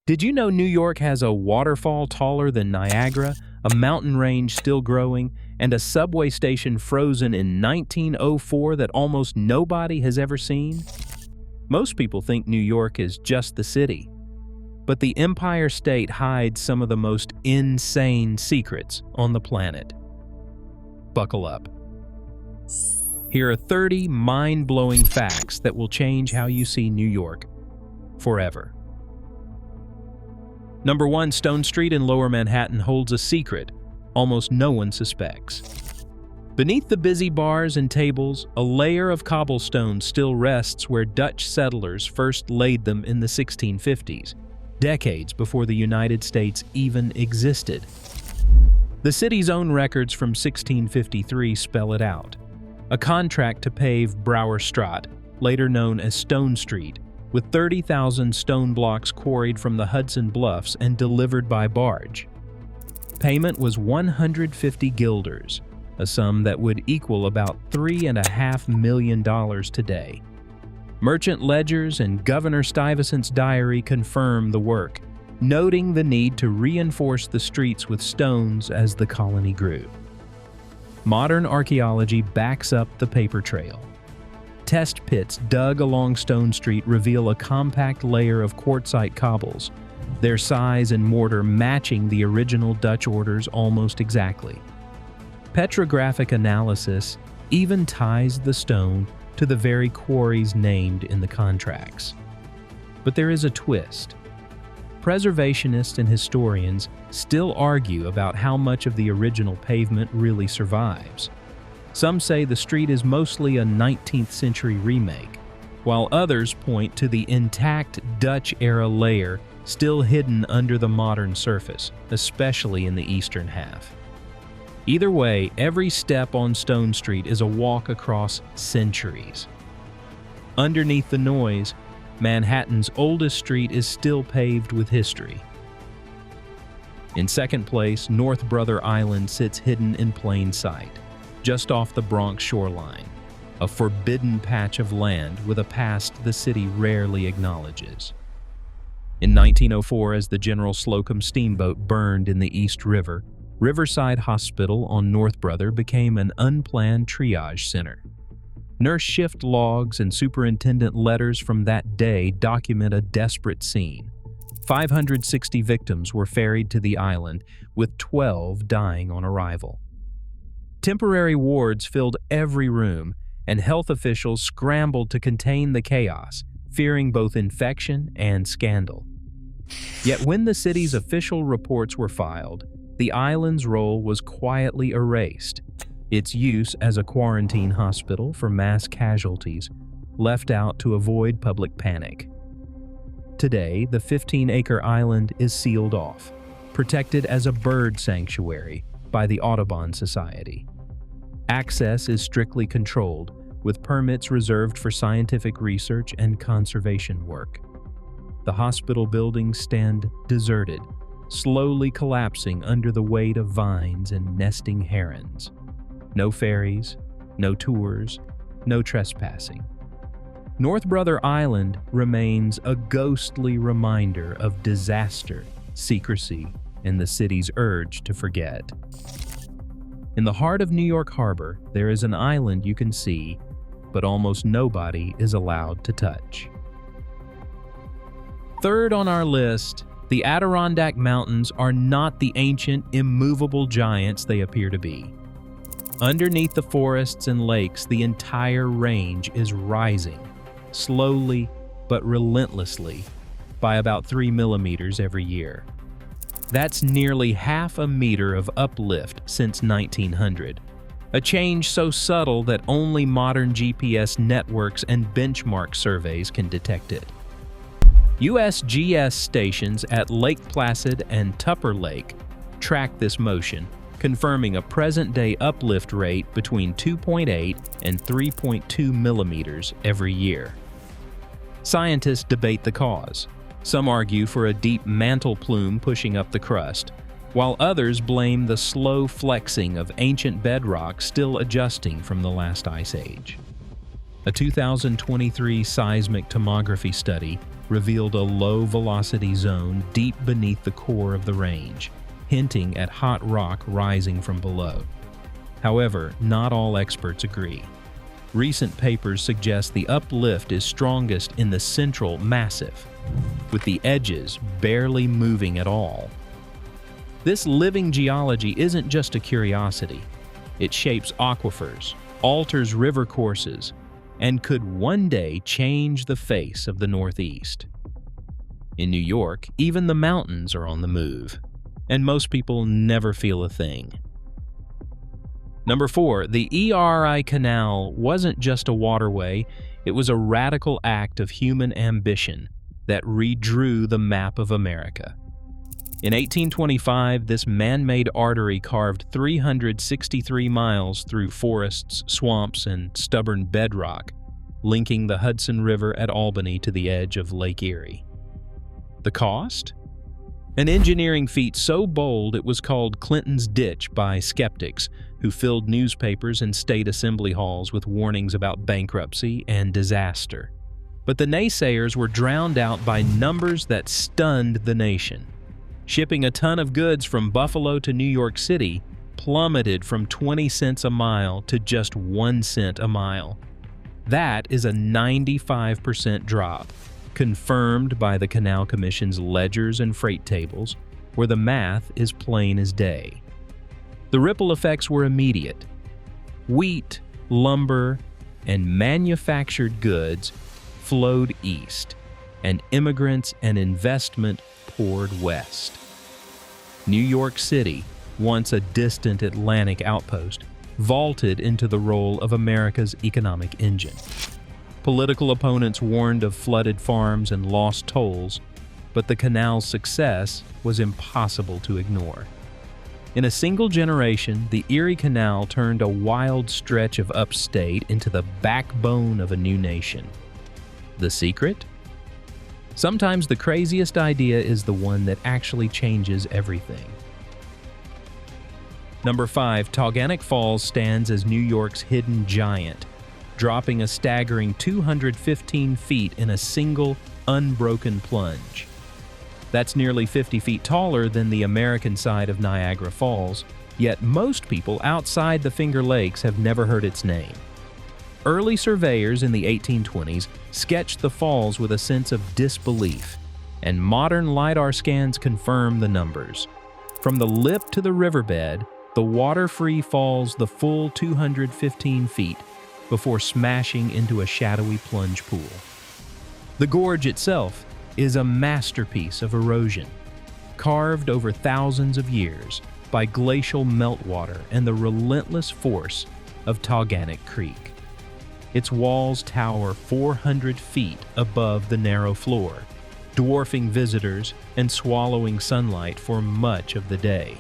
Did you know New York has a waterfall taller than Niagara, a mountain range still growing, and a subway station frozen in 1904 that almost nobody has ever seen? Most people think New York is just the city, but the Empire State hides some of the most insane secrets on the planet. Buckle up. Here are 30 mind-blowing facts that will change how you see New York forever. Number 1, Stone Street in Lower Manhattan holds a secret almost no one suspects. Beneath the busy bars and tables, a layer of cobblestone still rests where Dutch settlers first laid them in the 1650s, decades before the United States even existed. The city's own records from 1653 spell it out. A contract to pave Brouwer Straat, later known as Stone Street, with 30,000 stone blocks quarried from the Hudson Bluffs and delivered by barge. Payment was 150 guilders, a sum that would equal about $3.5 million today. Merchant ledgers and Governor Stuyvesant's diary confirm the work, noting the need to reinforce the streets with stones as the colony grew. Modern archaeology backs up the paper trail. Test pits dug along Stone Street reveal a compact layer of quartzite cobbles, their size and mortar matching the original Dutch orders almost exactly. Petrographic analysis even ties the stone to the very quarries named in the contracts. But there is a twist. Preservationists and historians still argue about how much of the original pavement really survives. Some say the street is mostly a 19th century remake, while others point to the intact Dutch-era layer still hidden under the modern surface, especially in the eastern half. Either way, every step on Stone Street is a walk across centuries. Underneath the noise, Manhattan's oldest street is still paved with history. In second place, North Brother Island sits hidden in plain sight, just off the Bronx shoreline, a forbidden patch of land with a past the city rarely acknowledges. In 1904, as the General Slocum steamboat burned in the East River, Riverside Hospital on North Brother became an unplanned triage center. Nurse shift logs and superintendent letters from that day document a desperate scene. 560 victims were ferried to the island, with 12 dying on arrival. Temporary wards filled every room, and health officials scrambled to contain the chaos, fearing both infection and scandal. Yet when the city's official reports were filed, the island's role was quietly erased, its use as a quarantine hospital for mass casualties left out to avoid public panic. Today, the 15-acre island is sealed off, protected as a bird sanctuary by the Audubon Society. Access is strictly controlled, with permits reserved for scientific research and conservation work. The hospital buildings stand deserted, slowly collapsing under the weight of vines and nesting herons. No ferries, no tours, no trespassing. North Brother Island remains a ghostly reminder of disaster, secrecy, and the city's urge to forget. In the heart of New York Harbor, there is an island you can see, but almost nobody is allowed to touch. Third on our list, the Adirondack Mountains are not the ancient, immovable giants they appear to be. Underneath the forests and lakes, the entire range is rising, slowly but relentlessly, by about 3 millimeters every year. That's nearly half a meter of uplift since 1900, a change so subtle that only modern GPS networks and benchmark surveys can detect it. USGS stations at Lake Placid and Tupper Lake track this motion, confirming a present-day uplift rate between 2.8 and 3.2 millimeters every year. Scientists debate the cause. Some argue for a deep mantle plume pushing up the crust, while others blame the slow flexing of ancient bedrock still adjusting from the last ice age. A 2023 seismic tomography study revealed a low-velocity zone deep beneath the core of the range, hinting at hot rock rising from below. However, not all experts agree. Recent papers suggest the uplift is strongest in the central massif, with the edges barely moving at all. This living geology isn't just a curiosity. It shapes aquifers, alters river courses, and could one day change the face of the Northeast. In New York, even the mountains are on the move, and most people never feel a thing. Number 4, the Erie Canal wasn't just a waterway, it was a radical act of human ambition that redrew the map of America. In 1825, this man-made artery carved 363 miles through forests, swamps, and stubborn bedrock, linking the Hudson River at Albany to the edge of Lake Erie. The cost? An engineering feat so bold it was called Clinton's Ditch by skeptics, who filled newspapers and state assembly halls with warnings about bankruptcy and disaster. But the naysayers were drowned out by numbers that stunned the nation. Shipping a ton of goods from Buffalo to New York City plummeted from 20 cents a mile to just 1 cent a mile. That is a 95% drop, confirmed by the Canal Commission's ledgers and freight tables, where the math is plain as day. The ripple effects were immediate. Wheat, lumber, and manufactured goods flowed east, and immigrants and investment poured west. New York City, once a distant Atlantic outpost, vaulted into the role of America's economic engine. Political opponents warned of flooded farms and lost tolls, but the canal's success was impossible to ignore. In a single generation, the Erie Canal turned a wild stretch of upstate into the backbone of a new nation. The secret? Sometimes the craziest idea is the one that actually changes everything. Number 5, Tauganic Falls stands as New York's hidden giant, dropping a staggering 215 feet in a single, unbroken plunge. That's nearly 50 feet taller than the American side of Niagara Falls, yet most people outside the Finger Lakes have never heard its name. Early surveyors in the 1820s sketched the falls with a sense of disbelief, and modern LiDAR scans confirm the numbers. From the lip to the riverbed, the water-free falls the full 215 feet before smashing into a shadowy plunge pool. The gorge itself is a masterpiece of erosion, carved over thousands of years by glacial meltwater and the relentless force of Tauganic Creek. Its walls tower 400 feet above the narrow floor, dwarfing visitors and swallowing sunlight for much of the day.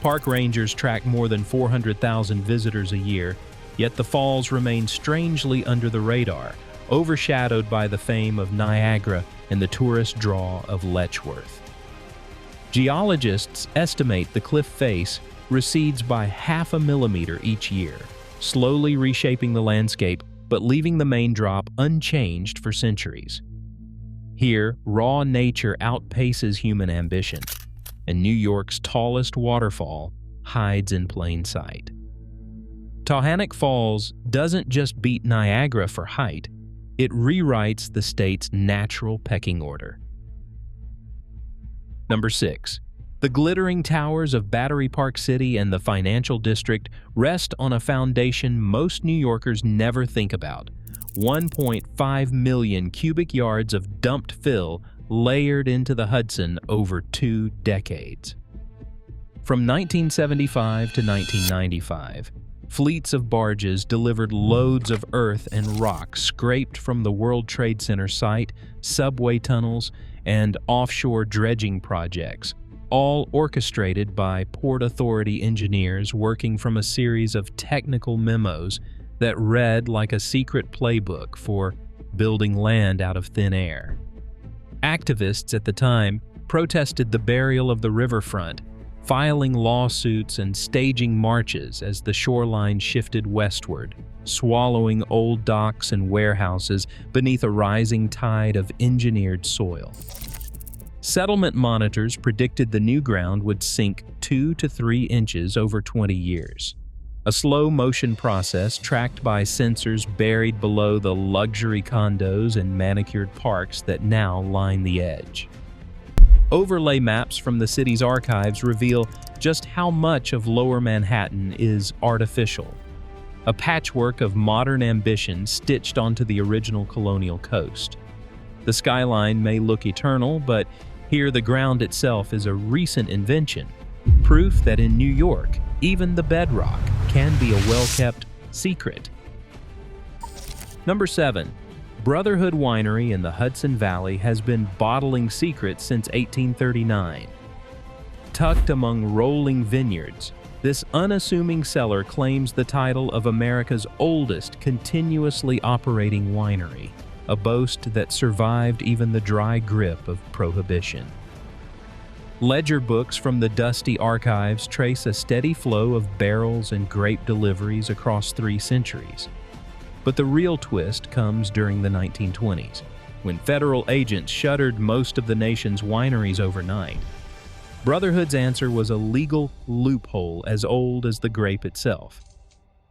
Park rangers track more than 400,000 visitors a year, yet the falls remain strangely under the radar, overshadowed by the fame of Niagara and the tourist draw of Letchworth. Geologists estimate the cliff face recedes by 0.5 millimeter each year, slowly reshaping the landscape but leaving the main drop unchanged for centuries. Here, raw nature outpaces human ambition, and New York's tallest waterfall hides in plain sight. Tauganic Falls doesn't just beat Niagara for height, it rewrites the state's natural pecking order. Number 6. The glittering towers of Battery Park City and the financial district rest on a foundation most New Yorkers never think about: 1.5 million cubic yards of dumped fill layered into the Hudson over 2 decades. From 1975 to 1995, fleets of barges delivered loads of earth and rock scraped from the World Trade Center site, subway tunnels, and offshore dredging projects, all orchestrated by Port Authority engineers working from a series of technical memos that read like a secret playbook for building land out of thin air. Activists at the time protested the burial of the riverfront, filing lawsuits and staging marches as the shoreline shifted westward, swallowing old docks and warehouses beneath a rising tide of engineered soil. Settlement monitors predicted the new ground would sink 2 to 3 inches over 20 years. A slow-motion process tracked by sensors buried below the luxury condos and manicured parks that now line the edge. Overlay maps from the city's archives reveal just how much of Lower Manhattan is artificial, a patchwork of modern ambition stitched onto the original colonial coast. The skyline may look eternal, but here the ground itself is a recent invention, proof that in New York, even the bedrock can be a well-kept secret. Number 7. Brotherhood Winery in the Hudson Valley has been bottling secrets since 1839. Tucked among rolling vineyards, this unassuming cellar claims the title of America's oldest continuously operating winery, a boast that survived even the dry grip of Prohibition. Ledger books from the dusty archives trace a steady flow of barrels and grape deliveries across 3 centuries. But the real twist comes during the 1920s, when federal agents shuttered most of the nation's wineries overnight. Brotherhood's answer was a legal loophole as old as the grape itself.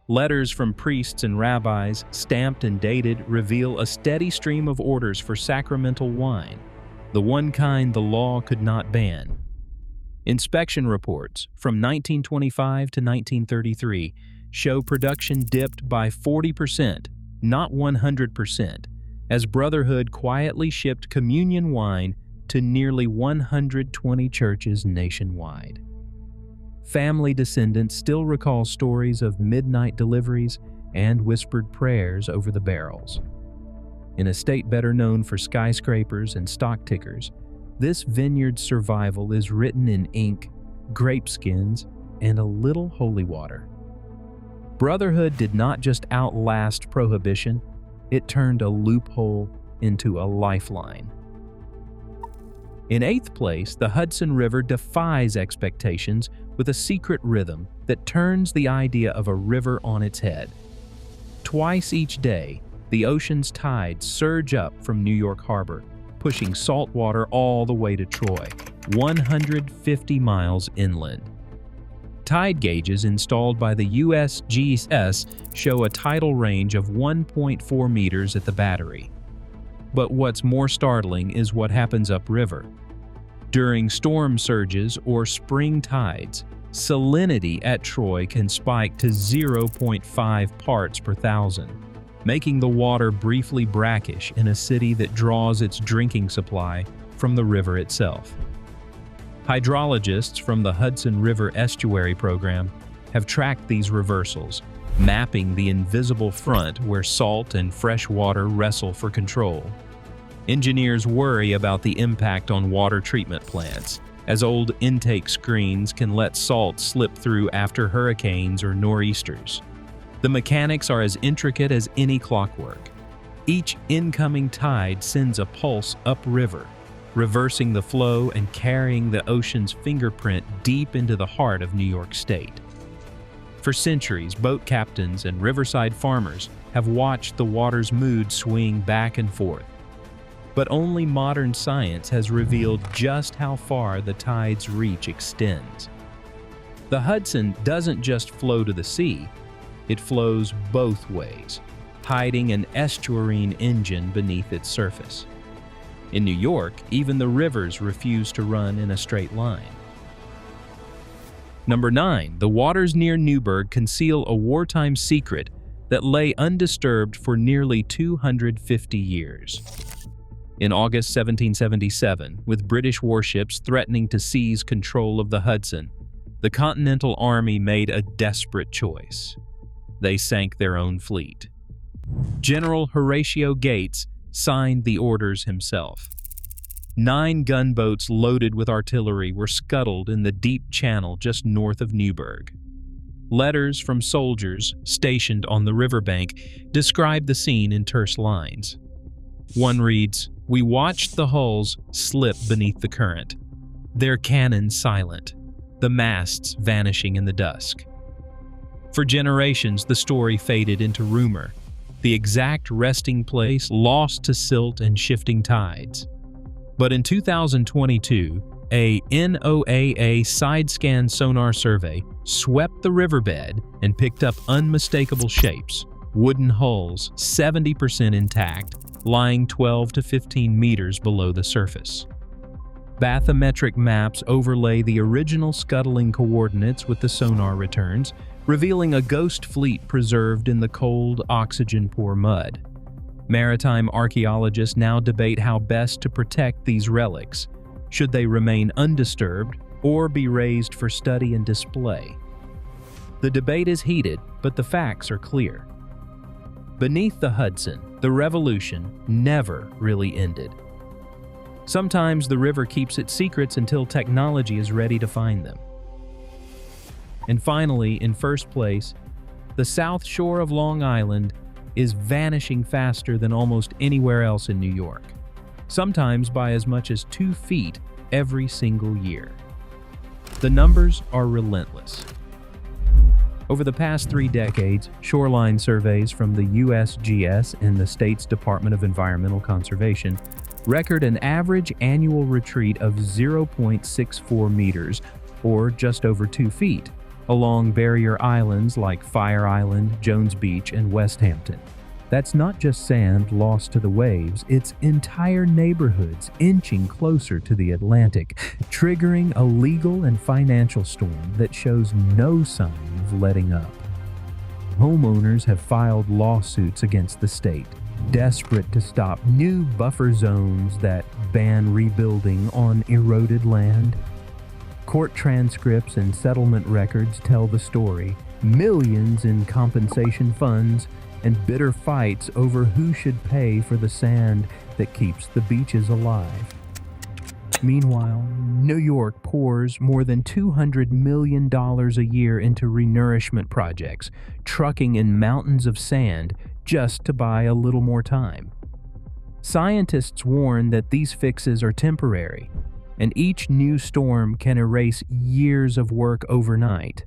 Letters from priests and rabbis, stamped and dated, reveal a steady stream of orders for sacramental wine, the one kind the law could not ban. Inspection reports from 1925 to 1933 show production dipped by 40%, not 100%, as Brotherhood quietly shipped communion wine to nearly 120 churches nationwide. Family descendants still recall stories of midnight deliveries and whispered prayers over the barrels. In a state better known for skyscrapers and stock tickers, this vineyard's survival is written in ink, grape skins, and a little holy water. Brotherhood did not just outlast Prohibition, it turned a loophole into a lifeline. In 8th place, the Hudson River defies expectations with a secret rhythm that turns the idea of a river on its head. Twice each day, the ocean's tides surge up from New York Harbor, pushing salt water all the way to Troy, 150 miles inland. Tide gauges installed by the USGS show a tidal range of 1.4 meters at the Battery. But what's more startling is what happens upriver. During storm surges or spring tides, salinity at Troy can spike to 0.5 parts per thousand, making the water briefly brackish in a city that draws its drinking supply from the river itself. Hydrologists from the Hudson River Estuary Program have tracked these reversals, mapping the invisible front where salt and fresh water wrestle for control. Engineers worry about the impact on water treatment plants, as old intake screens can let salt slip through after hurricanes or nor'easters. The mechanics are as intricate as any clockwork. Each incoming tide sends a pulse upriver, reversing the flow and carrying the ocean's fingerprint deep into the heart of New York State. For centuries, boat captains and riverside farmers have watched the water's mood swing back and forth. But only modern science has revealed just how far the tide's reach extends. The Hudson doesn't just flow to the sea, it flows both ways, hiding an estuarine engine beneath its surface. In New York, even the rivers refuse to run in a straight line. Number 9. The waters near Newburgh conceal a wartime secret that lay undisturbed for nearly 250 years. In August 1777, with British warships threatening to seize control of the Hudson, the Continental Army made a desperate choice. They sank their own fleet. General Horatio Gates signed the orders himself. 9 gunboats loaded with artillery were scuttled in the deep channel just north of Newburgh. Letters from soldiers stationed on the riverbank describe the scene in terse lines. One reads, "We watched the hulls slip beneath the current, their cannon silent, the masts vanishing in the dusk. For generations, the story faded into rumor, the exact resting place lost to silt and shifting tides. But in 2022, a NOAA side-scan sonar survey swept the riverbed and picked up unmistakable shapes, wooden hulls 70% intact, lying 12 to 15 meters below the surface. Bathymetric maps overlay the original scuttling coordinates with the sonar returns, revealing a ghost fleet preserved in the cold, oxygen-poor mud. Maritime archaeologists now debate how best to protect these relics. Should they remain undisturbed or be raised for study and display? The debate is heated, but the facts are clear. Beneath the Hudson, the revolution never really ended. Sometimes the river keeps its secrets until technology is ready to find them. And finally, in first place, the South Shore of Long Island is vanishing faster than almost anywhere else in New York, sometimes by as much as 2 feet every single year. The numbers are relentless. Over the past 3 decades, shoreline surveys from the USGS and the state's Department of Environmental Conservation record an average annual retreat of 0.64 meters, or just over 2 feet, along barrier islands like Fire Island, Jones Beach, and West Hampton. That's not just sand lost to the waves, it's entire neighborhoods inching closer to the Atlantic, triggering a legal and financial storm that shows no sign of letting up. Homeowners have filed lawsuits against the state, desperate to stop new buffer zones that ban rebuilding on eroded land. Court transcripts and settlement records tell the story. Millions in compensation funds and bitter fights over who should pay for the sand that keeps the beaches alive. Meanwhile, New York pours more than $200 million a year into renourishment projects, trucking in mountains of sand just to buy a little more time. Scientists warn that these fixes are temporary, and each new storm can erase years of work overnight.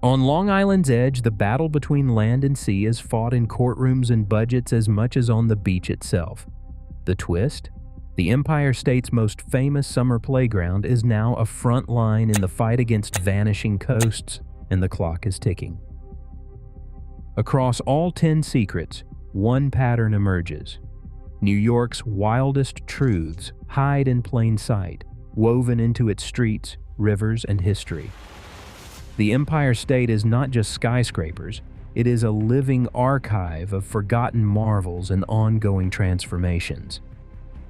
On Long Island's edge, the battle between land and sea is fought in courtrooms and budgets as much as on the beach itself. The twist? The Empire State's most famous summer playground is now a front line in the fight against vanishing coasts, and the clock is ticking. Across all 10 secrets, one pattern emerges. New York's wildest truths hide in plain sight, woven into its streets, rivers, and history. The Empire State is not just skyscrapers, it is a living archive of forgotten marvels and ongoing transformations.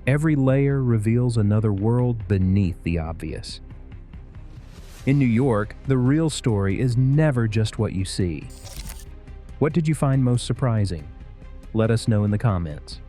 Every layer reveals another world beneath the obvious. In New York, the real story is never just what you see. What did you find most surprising? Let us know in the comments.